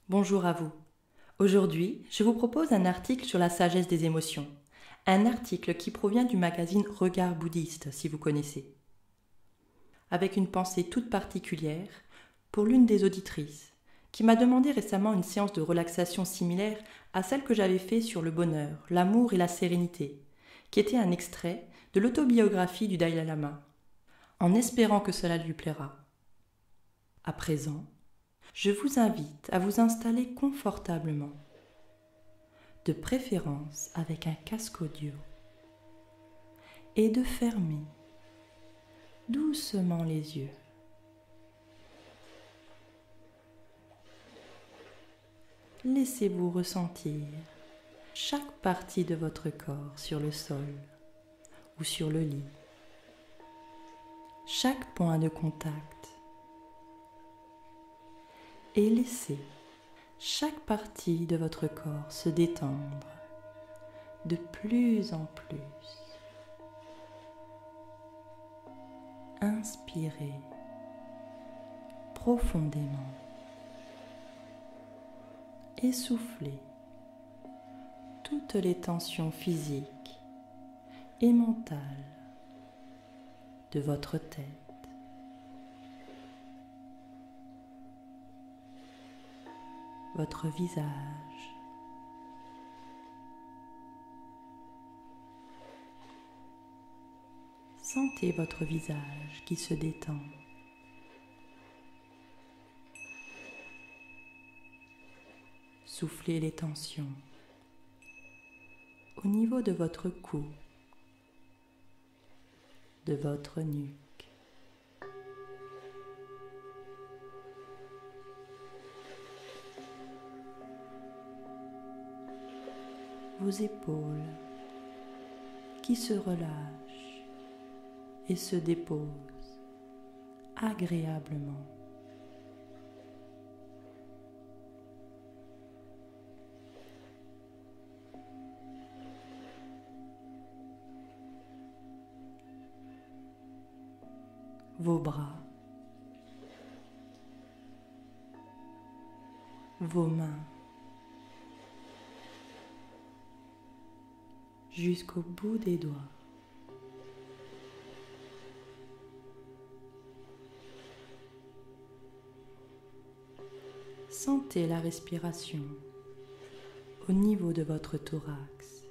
Bonjour à vous. Aujourd'hui, je vous propose un article sur la sagesse des émotions. Un article qui provient du magazine Regard bouddhiste, si vous connaissez. Avec une pensée toute particulière pour l'une des auditrices, qui m'a demandé récemment une séance de relaxation similaire à celle que j'avais faite sur le bonheur, l'amour et la sérénité, qui était un extrait de l'autobiographie du Dalai Lama, en espérant que cela lui plaira. À présent, je vous invite à vous installer confortablement, de préférence avec un casque audio, et de fermer doucement les yeux. Laissez-vous ressentir chaque partie de votre corps sur le sol ou sur le lit, chaque point de contact, et laissez chaque partie de votre corps se détendre de plus en plus. Inspirez profondément et soufflez toutes les tensions physiques et mentales de votre tête. Votre visage, sentez votre visage qui se détend. Soufflez les tensions au niveau de votre cou, de votre nuque. Vos épaules qui se relâchent et se déposent agréablement. Vos bras, vos mains, jusqu'au bout des doigts. Sentez la respiration au niveau de votre thorax.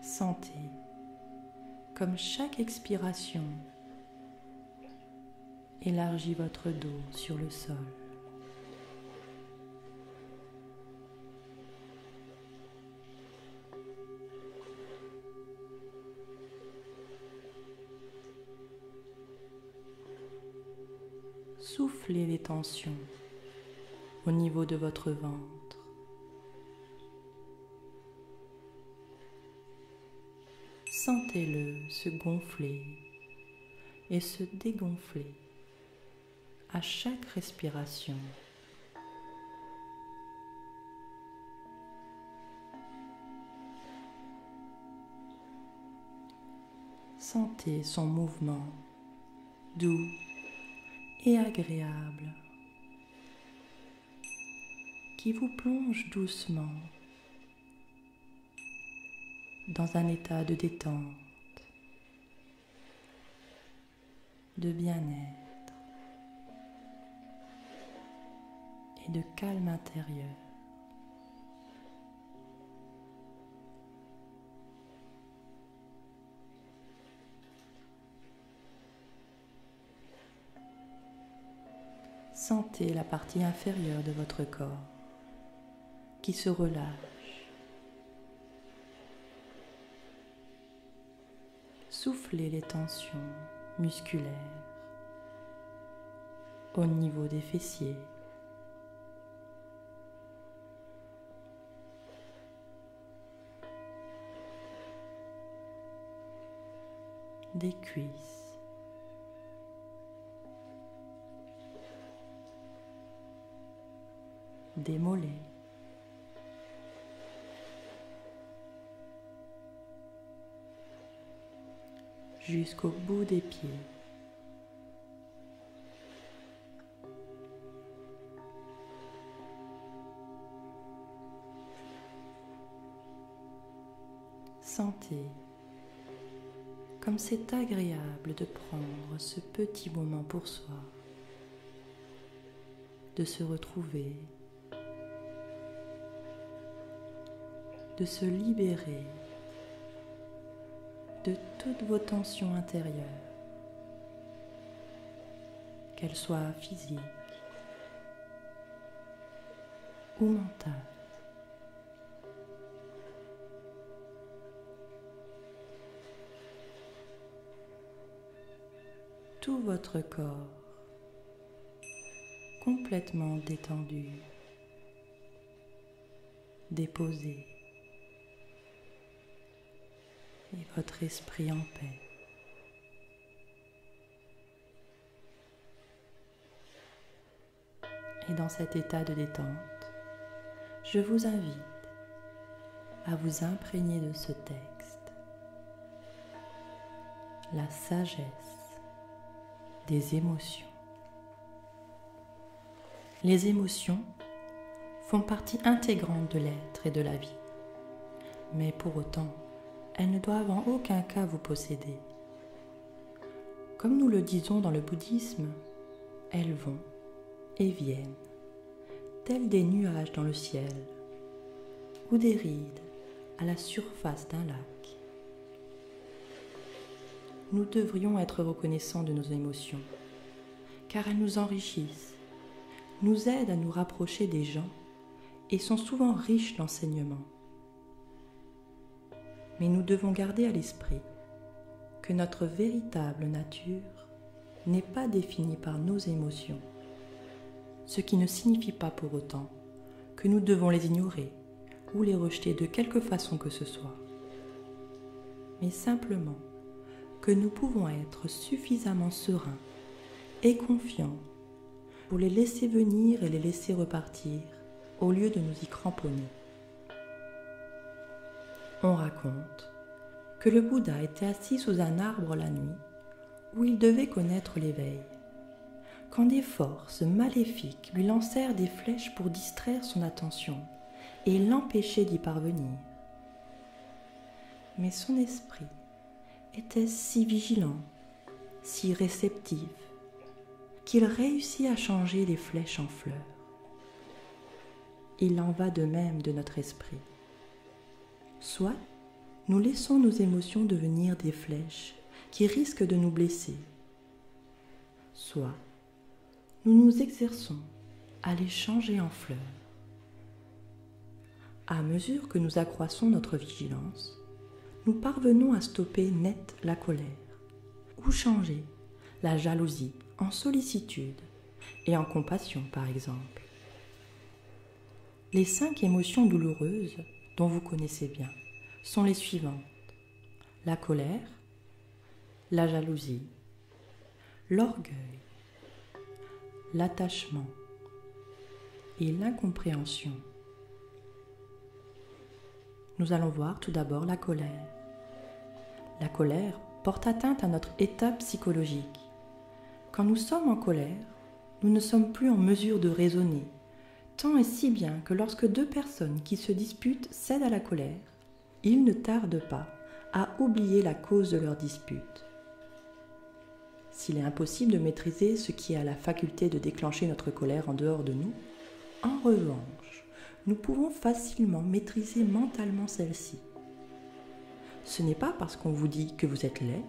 Sentez comme chaque expiration élargit votre dos sur le sol. Soufflez les tensions au niveau de votre ventre. Sentez-le se gonfler et se dégonfler à chaque respiration. Sentez son mouvement doux et agréable qui vous plonge doucement dans un état de détente, de bien-être et de calme intérieur. Sentez la partie inférieure de votre corps qui se relâche. Soufflez les tensions musculaires au niveau des fessiers. Des cuisses. Des mollets. jusqu'au bout des pieds. Sentez comme c'est agréable de prendre ce petit moment pour soi, de se retrouver, de se libérer de toutes vos tensions intérieures, qu'elles soient physiques ou mentales. Tout votre corps complètement détendu, déposé, et votre esprit en paix. Et dans cet état de détente, je vous invite à vous imprégner de ce texte, la sagesse des émotions. Les émotions font partie intégrante de l'être et de la vie, mais pour autant, elles ne doivent en aucun cas vous posséder. Comme nous le disons dans le bouddhisme, elles vont et viennent, telles des nuages dans le ciel ou des rides à la surface d'un lac. Nous devrions être reconnaissants de nos émotions, car elles nous enrichissent, nous aident à nous rapprocher des gens et sont souvent riches d'enseignements. Mais nous devons garder à l'esprit que notre véritable nature n'est pas définie par nos émotions, ce qui ne signifie pas pour autant que nous devons les ignorer ou les rejeter de quelque façon que ce soit, mais simplement que nous pouvons être suffisamment sereins et confiants pour les laisser venir et les laisser repartir au lieu de nous y cramponner. On raconte que le Bouddha était assis sous un arbre la nuit où il devait connaître l'éveil, quand des forces maléfiques lui lancèrent des flèches pour distraire son attention et l'empêcher d'y parvenir. Mais son esprit était si vigilant, si réceptif, qu'il réussit à changer les flèches en fleurs. Il en va de même de notre esprit. Soit nous laissons nos émotions devenir des flèches qui risquent de nous blesser, soit nous nous exerçons à les changer en fleurs. À mesure que nous accroissons notre vigilance, nous parvenons à stopper net la colère ou changer la jalousie en sollicitude et en compassion, par exemple. Les 5 émotions douloureuses dont vous connaissez bien sont les suivantes: la colère, la jalousie, l'orgueil, l'attachement et l'incompréhension. Nous allons voir tout d'abord la colère. La colère porte atteinte à notre état psychologique. Quand nous sommes en colère, nous ne sommes plus en mesure de raisonner, tant et si bien que lorsque 2 personnes qui se disputent cèdent à la colère, ils ne tardent pas à oublier la cause de leur dispute. S'il est impossible de maîtriser ce qui a la faculté de déclencher notre colère en dehors de nous, en revanche, nous pouvons facilement maîtriser mentalement celle-ci. Ce n'est pas parce qu'on vous dit que vous êtes laid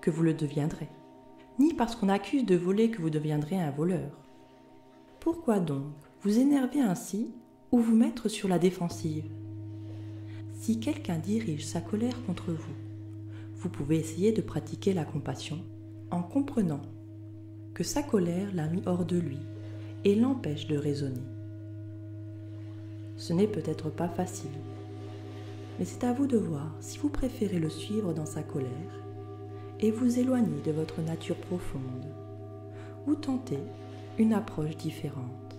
que vous le deviendrez, ni parce qu'on accuse de voler que vous deviendrez un voleur. Pourquoi donc vous énerver ainsi ou vous mettre sur la défensive? Si quelqu'un dirige sa colère contre vous, vous pouvez essayer de pratiquer la compassion en comprenant que sa colère l'a mis hors de lui et l'empêche de raisonner. Ce n'est peut-être pas facile, mais c'est à vous de voir si vous préférez le suivre dans sa colère et vous éloigner de votre nature profonde, ou tenter une approche différente.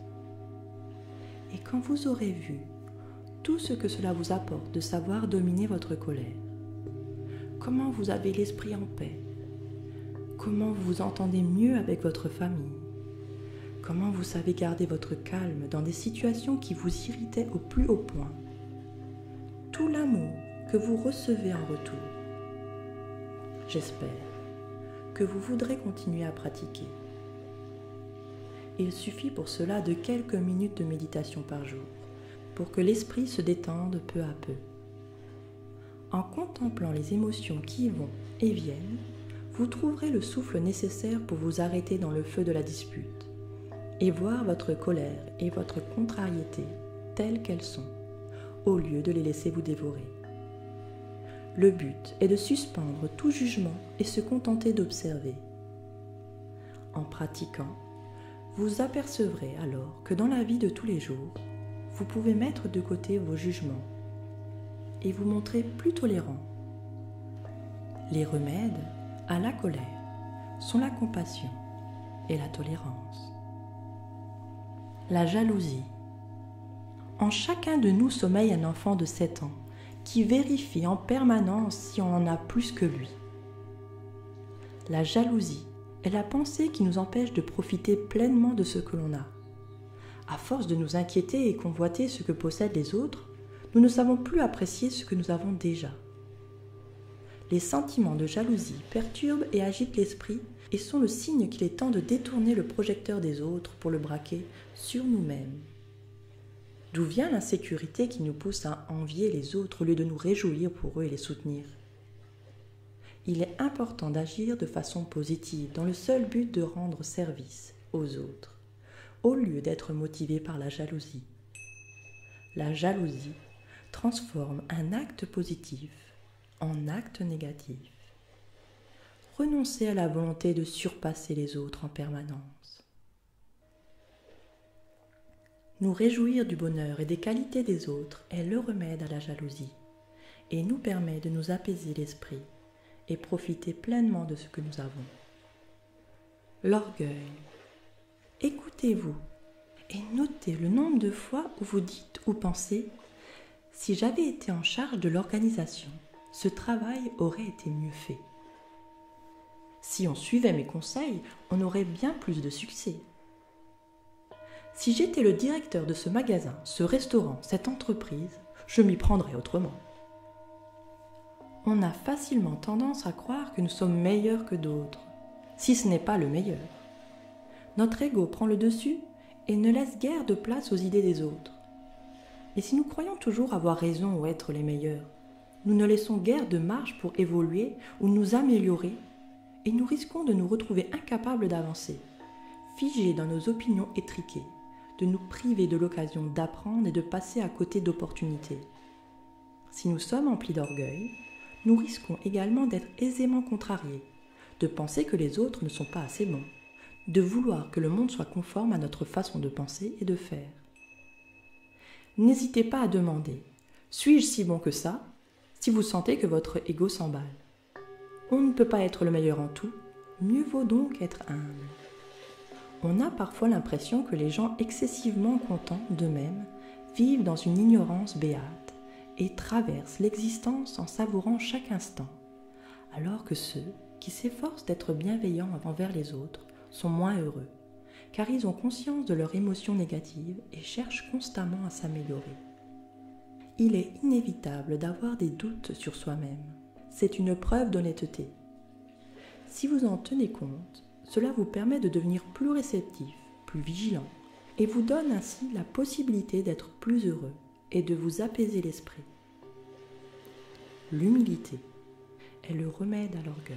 Et quand vous aurez vu tout ce que cela vous apporte de savoir dominer votre colère, comment vous avez l'esprit en paix comment vous vous entendez mieux avec votre famille, comment vous savez garder votre calme dans des situations qui vous irritaient au plus haut point, tout l'amour que vous recevez en retour. J'espère que vous voudrez continuer à pratiquer. Il suffit pour cela de quelques minutes de méditation par jour pour que l'esprit se détende peu à peu. En contemplant les émotions qui vont et viennent, vous trouverez le souffle nécessaire pour vous arrêter dans le feu de la dispute et voir votre colère et votre contrariété telles qu'elles sont, au lieu de les laisser vous dévorer. Le but est de suspendre tout jugement et se contenter d'observer. En pratiquant, vous apercevrez alors que dans la vie de tous les jours, vous pouvez mettre de côté vos jugements et vous montrer plus tolérant. Les remèdes à la colère sont la compassion et la tolérance. La jalousie. En chacun de nous sommeille un enfant de 7 ans qui vérifie en permanence si on en a plus que lui. La jalousie est la pensée qui nous empêche de profiter pleinement de ce que l'on a. À force de nous inquiéter et convoiter ce que possèdent les autres, nous ne savons plus apprécier ce que nous avons déjà. Les sentiments de jalousie perturbent et agitent l'esprit et sont le signe qu'il est temps de détourner le projecteur des autres pour le braquer sur nous-mêmes. D'où vient l'insécurité qui nous pousse à envier les autres au lieu de nous réjouir pour eux et les soutenir? Il est important d'agir de façon positive dans le seul but de rendre service aux autres, au lieu d'être motivé par la jalousie. La jalousie transforme un acte positif en acte négatif. Renoncez à la volonté de surpasser les autres en permanence. Nous réjouir du bonheur et des qualités des autres est le remède à la jalousie et nous permet de nous apaiser l'esprit et profiter pleinement de ce que nous avons. L'orgueil. Écoutez-vous et notez le nombre de fois où vous dites ou pensez « Si j'avais été en charge de l'organisation, ce travail aurait été mieux fait. Si on suivait mes conseils, on aurait bien plus de succès. Si j'étais le directeur de ce magasin, ce restaurant, cette entreprise, je m'y prendrais autrement. » On a facilement tendance à croire que nous sommes meilleurs que d'autres, si ce n'est pas le meilleur. Notre ego prend le dessus et ne laisse guère de place aux idées des autres. Et si nous croyons toujours avoir raison ou être les meilleurs, nous ne laissons guère de marge pour évoluer ou nous améliorer et nous risquons de nous retrouver incapables d'avancer, figés dans nos opinions étriquées, de nous priver de l'occasion d'apprendre et de passer à côté d'opportunités. Si nous sommes emplis d'orgueil, nous risquons également d'être aisément contrariés, de penser que les autres ne sont pas assez bons, de vouloir que le monde soit conforme à notre façon de penser et de faire. N'hésitez pas à demander « Suis-je si bon que ça ?» si vous sentez que votre ego s'emballe. On ne peut pas être le meilleur en tout, mieux vaut donc être humble. On a parfois l'impression que les gens excessivement contents d'eux-mêmes vivent dans une ignorance béate et traversent l'existence en savourant chaque instant, alors que ceux qui s'efforcent d'être bienveillants envers les autres sont moins heureux, car ils ont conscience de leurs émotions négatives et cherchent constamment à s'améliorer. Il est inévitable d'avoir des doutes sur soi-même. C'est une preuve d'honnêteté. Si vous en tenez compte, cela vous permet de devenir plus réceptif, plus vigilant, et vous donne ainsi la possibilité d'être plus heureux et de vous apaiser l'esprit. L'humilité est le remède à l'orgueil.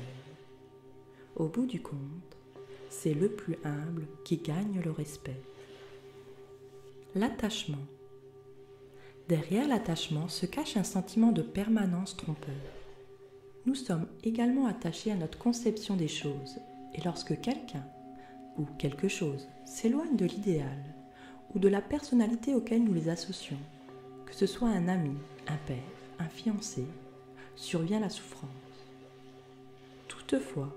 Au bout du compte, c'est le plus humble qui gagne le respect. L'attachement. Derrière l'attachement se cache un sentiment de permanence trompeur. Nous sommes également attachés à notre conception des choses, et lorsque quelqu'un ou quelque chose s'éloigne de l'idéal ou de la personnalité auquel nous les associons, que ce soit un ami, un père, un fiancé, survient la souffrance. Toutefois,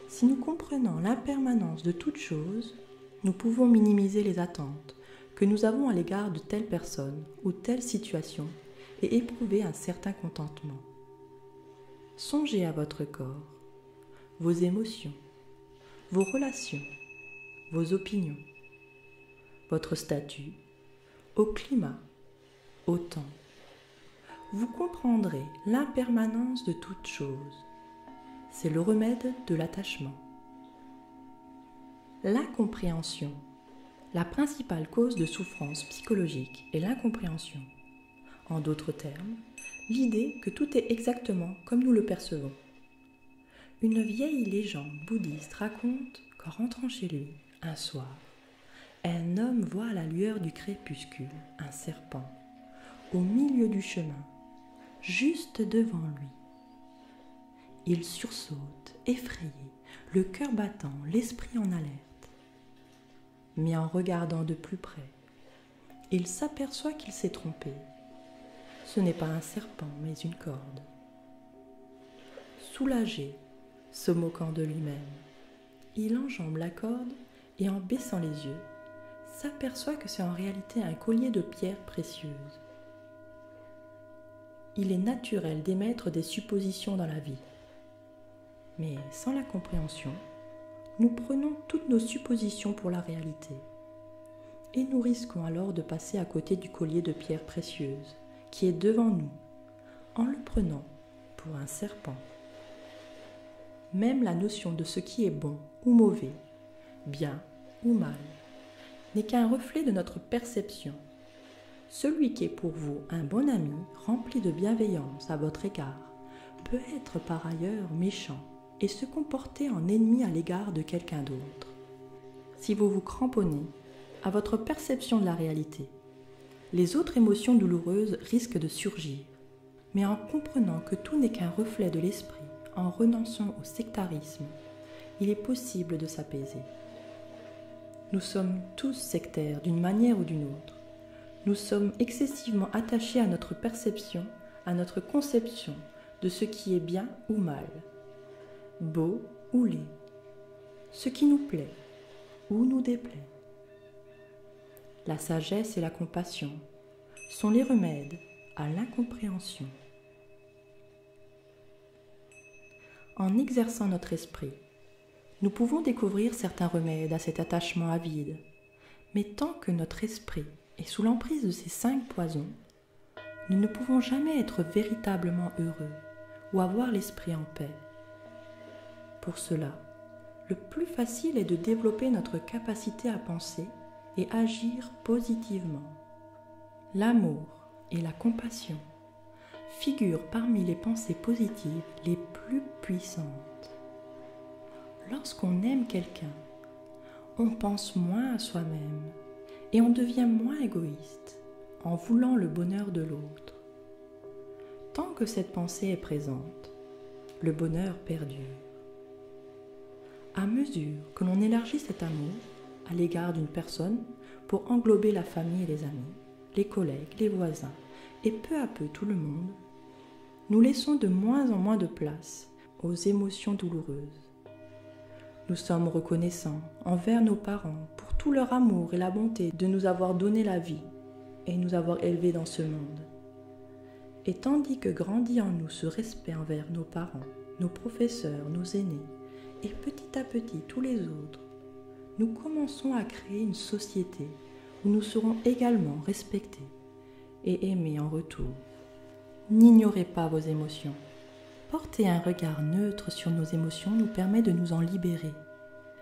si nous comprenons l'impermanence de toute chose, nous pouvons minimiser les attentes que nous avons à l'égard de telle personne ou telle situation et éprouver un certain contentement. Songez à votre corps, vos émotions vos relations, vos opinions, votre statut, au climat, au temps. Vous comprendrez l'impermanence de toute chose. C'est le remède de l'attachement. L'incompréhension. La principale cause de souffrance psychologique est l'incompréhension. En d'autres termes, l'idée que tout est exactement comme nous le percevons. Une vieille légende bouddhiste raconte qu'en rentrant chez lui, un soir, un homme voit à la lueur du crépuscule un serpent au milieu du chemin, juste devant lui. Il sursaute, effrayé, le cœur battant, l'esprit en alerte. Mais en regardant de plus près, il s'aperçoit qu'il s'est trompé. Ce n'est pas un serpent, mais une corde. Soulagé, se moquant de lui-même, il enjambe la corde et en baissant les yeux, s'aperçoit que c'est en réalité un collier de pierres précieuses. Il est naturel d'émettre des suppositions dans la vie. Mais sans la compréhension, nous prenons toutes nos suppositions pour la réalité. Et nous risquons alors de passer à côté du collier de pierres précieuses qui est devant nous, en le prenant pour un serpent. Même la notion de ce qui est bon ou mauvais, bien ou mal, n'est qu'un reflet de notre perception. Celui qui est pour vous un bon ami, rempli de bienveillance à votre égard, peut être par ailleurs méchant et se comporter en ennemi à l'égard de quelqu'un d'autre. Si vous vous cramponnez à votre perception de la réalité, les autres émotions douloureuses risquent de surgir. Mais en comprenant que tout n'est qu'un reflet de l'esprit, en renonçant au sectarisme, il est possible de s'apaiser. Nous sommes tous sectaires d'une manière ou d'une autre. Nous sommes excessivement attachés à notre perception, à notre conception de ce qui est bien ou mal, beau ou laid, ce qui nous plaît ou nous déplaît. La sagesse et la compassion sont les remèdes à l'incompréhension. En exerçant notre esprit, nous pouvons découvrir certains remèdes à cet attachement avide, mais tant que notre esprit est sous l'emprise de ces 5 poisons, nous ne pouvons jamais être véritablement heureux ou avoir l'esprit en paix. Pour cela, le plus facile est de développer notre capacité à penser et agir positivement. L'amour et la compassion figurent parmi les pensées positives les plus puissantes. Lorsqu'on aime quelqu'un, on pense moins à soi-même et on devient moins égoïste en voulant le bonheur de l'autre. Tant que cette pensée est présente, le bonheur perdure. À mesure que l'on élargit cet amour à l'égard d'une personne pour englober la famille et les amis, les collègues, les voisins et peu à peu tout le monde, nous laissons de moins en moins de place aux émotions douloureuses. Nous sommes reconnaissants envers nos parents pour tout leur amour et la bonté de nous avoir donné la vie et nous avoir élevés dans ce monde. Et tandis que grandit en nous ce respect envers nos parents, nos professeurs, nos aînés, et petit à petit tous les autres, nous commençons à créer une société où nous serons également respectés et aimés en retour. N'ignorez pas vos émotions. Porter un regard neutre sur nos émotions nous permet de nous en libérer.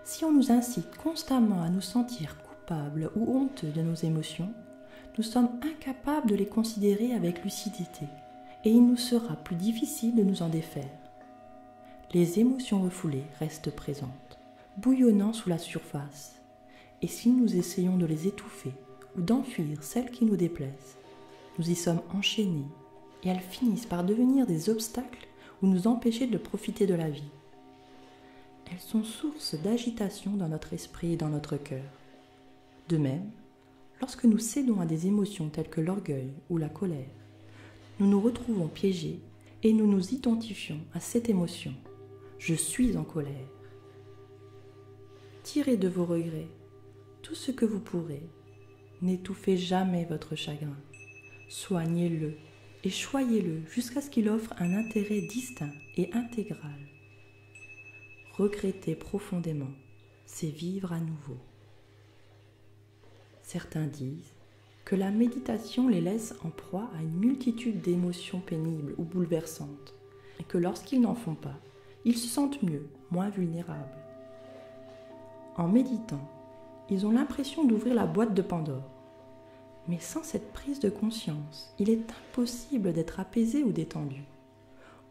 Si on nous incite constamment à nous sentir coupables ou honteux de nos émotions, nous sommes incapables de les considérer avec lucidité et il nous sera plus difficile de nous en défaire. Les émotions refoulées restent présentes, bouillonnant sous la surface, et si nous essayons de les étouffer ou d'enfuir celles qui nous déplaisent, nous y sommes enchaînés et elles finissent par devenir des obstacles ou nous empêcher de profiter de la vie. Elles sont source d'agitation dans notre esprit et dans notre cœur. De même, lorsque nous cédons à des émotions telles que l'orgueil ou la colère, nous nous retrouvons piégés et nous nous identifions à cette émotion. Je suis en colère. Tirez de vos regrets tout ce que vous pourrez. N'étouffez jamais votre chagrin. Soignez-le et choyez-le jusqu'à ce qu'il offre un intérêt distinct et intégral. Regrettez profondément c'est vivre à nouveau. Certains disent que la méditation les laisse en proie à une multitude d'émotions pénibles ou bouleversantes, et que lorsqu'ils n'en font pas, ils se sentent mieux, moins vulnérables. En méditant, ils ont l'impression d'ouvrir la boîte de Pandore. Mais sans cette prise de conscience, il est impossible d'être apaisé ou détendu.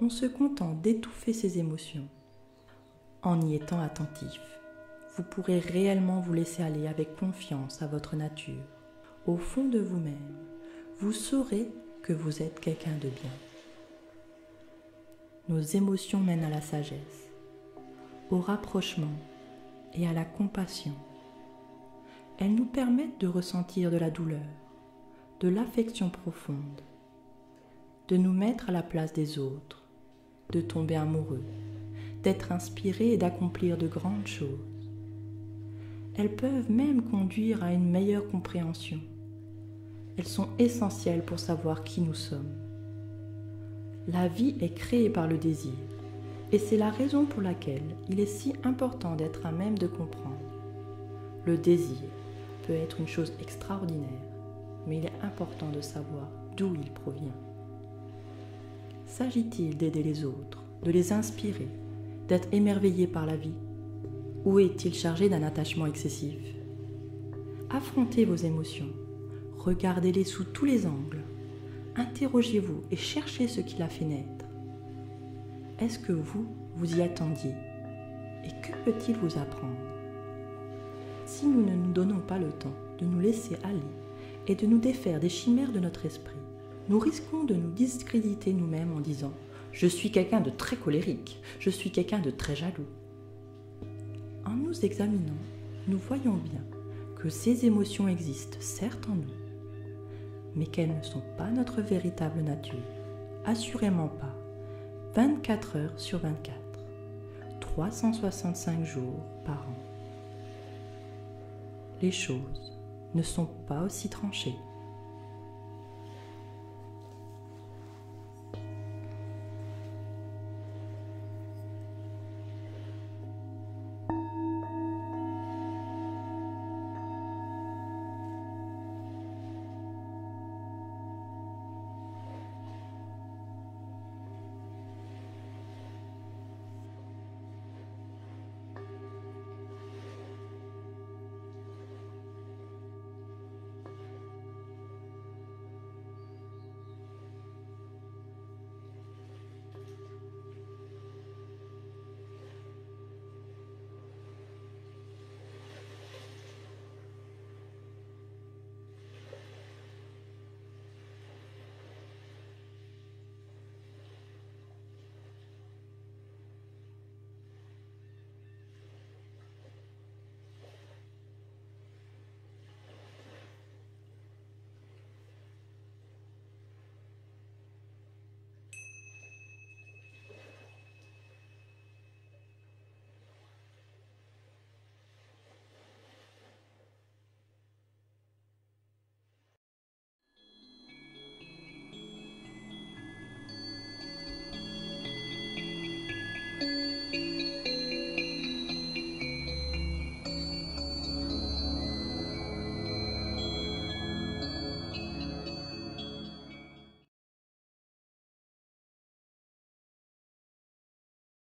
On se contente d'étouffer ses émotions. En y étant attentif, vous pourrez réellement vous laisser aller avec confiance à votre nature. Au fond de vous-même, vous saurez que vous êtes quelqu'un de bien. Nos émotions mènent à la sagesse, au rapprochement et à la compassion. Elles nous permettent de ressentir de la douleur, de l'affection profonde, de nous mettre à la place des autres, de tomber amoureux, d'être inspiré et d'accomplir de grandes choses. Elles peuvent même conduire à une meilleure compréhension. Elles sont essentielles pour savoir qui nous sommes. La vie est créée par le désir, et c'est la raison pour laquelle il est si important d'être à même de comprendre. Le désir peut être une chose extraordinaire, mais il est important de savoir d'où il provient. S'agit-il d'aider les autres, de les inspirer, d'être émerveillé par la vie? Ou est-il chargé d'un attachement excessif? Affrontez vos émotions, regardez-les sous tous les angles, interrogez-vous et cherchez ce qui l'a fait naître. Est-ce que vous y attendiez? Et que peut-il vous apprendre? Si nous ne nous donnons pas le temps de nous laisser aller et de nous défaire des chimères de notre esprit, nous risquons de nous discréditer nous-mêmes en disant « Je suis quelqu'un de très colérique, je suis quelqu'un de très jaloux ». En nous examinant, nous voyons bien que ces émotions existent certes en nous, mais qu'elles ne sont pas notre véritable nature, assurément pas, 24 heures sur 24, 365 jours par an. Les choses ne sont pas aussi tranchées.